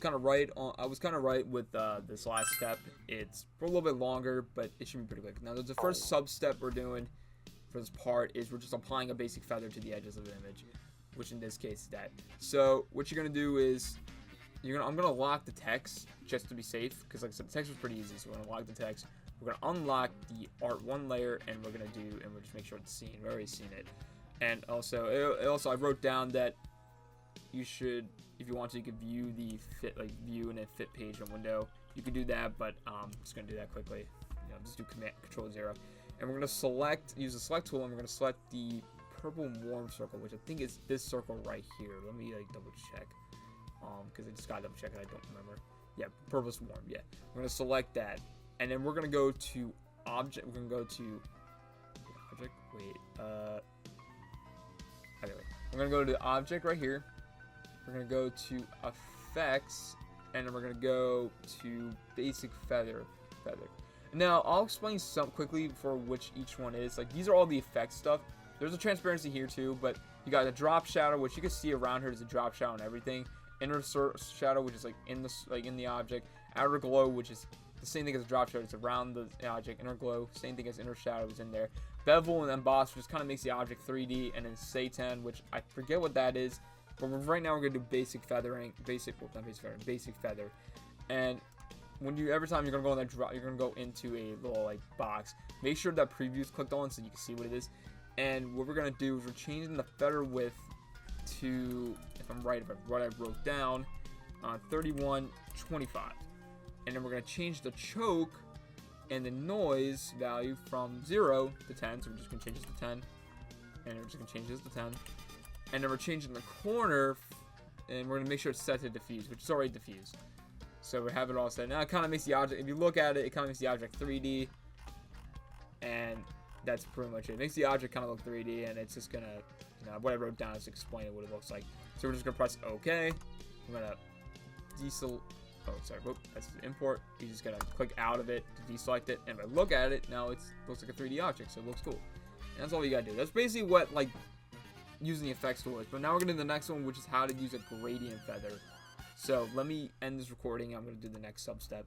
kind of right on. I was kind of right with this last step. It's a little bit longer, but it should be pretty quick. Now, the first sub step we're doing for this part is we're just applying a basic feather to the edges of the image, which in this case is that. So what you're gonna do is I'm gonna lock the text just to be safe, because like I said, the text was pretty easy. So we're gonna lock the text. We're gonna unlock the art 1 layer, and we'll just make sure it's seen. We've already seen it. And also, I wrote down that you should, if you want to, you could view the fit, like view and then fit page in window. You could do that, but I'm just gonna do that quickly. Just do Control 0, and we're gonna use the select tool, and we're gonna select the purple warm circle, which I think is this circle right here. Let me like double check, because I just gotta double check and I don't remember. Yeah, purple's warm. Yeah, we're gonna select that, and then we're gonna go to object. We're gonna go to object. Wait. Anyway, we're gonna go to the object right here. We're gonna go to effects, and then we're gonna go to basic feather. Now I'll explain some quickly for which each one is. Like, these are all the effects stuff. There's a transparency here too, but you got a drop shadow, which you can see around here. There's a drop shadow and everything. Inner shadow, which is like in the object. Outer glow, which is the same thing as a drop shadow. It's around the object. Inner glow, same thing as inner shadow, is in there. Bevel and emboss, which kind of makes the object 3D, and then Satan, which I forget what that is. But right now we're gonna do basic feathering, basic feather. And every time you're gonna go on that drop, you're gonna go into a little like box. Make sure that preview is clicked on so you can see what it is. And what we're gonna do is we're changing the feather width to, if what I wrote down, 3125. And then we're gonna change the choke and the noise value from 0 to 10. So we're just gonna change this to 10, and we're just gonna change this to 10. And then we're changing the corner, and we're gonna make sure it's set to diffuse, which is already diffused. So we have it all set. Now it kind of makes the object, if you look at it, it kind of makes the object 3D, and that's pretty much it. It makes the object kind of look 3D, and it's just gonna, what I wrote down is explaining what it looks like. So we're just gonna press OK. I'm gonna that's the import. You're just gonna click out of it to deselect it, and if I look at it, now it looks like a 3D object, so it looks cool. And that's all you gotta do. That's basically what like using the effects tool is. But now we're gonna do the next one, which is how to use a gradient feather. So let me end this recording. I'm gonna do the next sub step.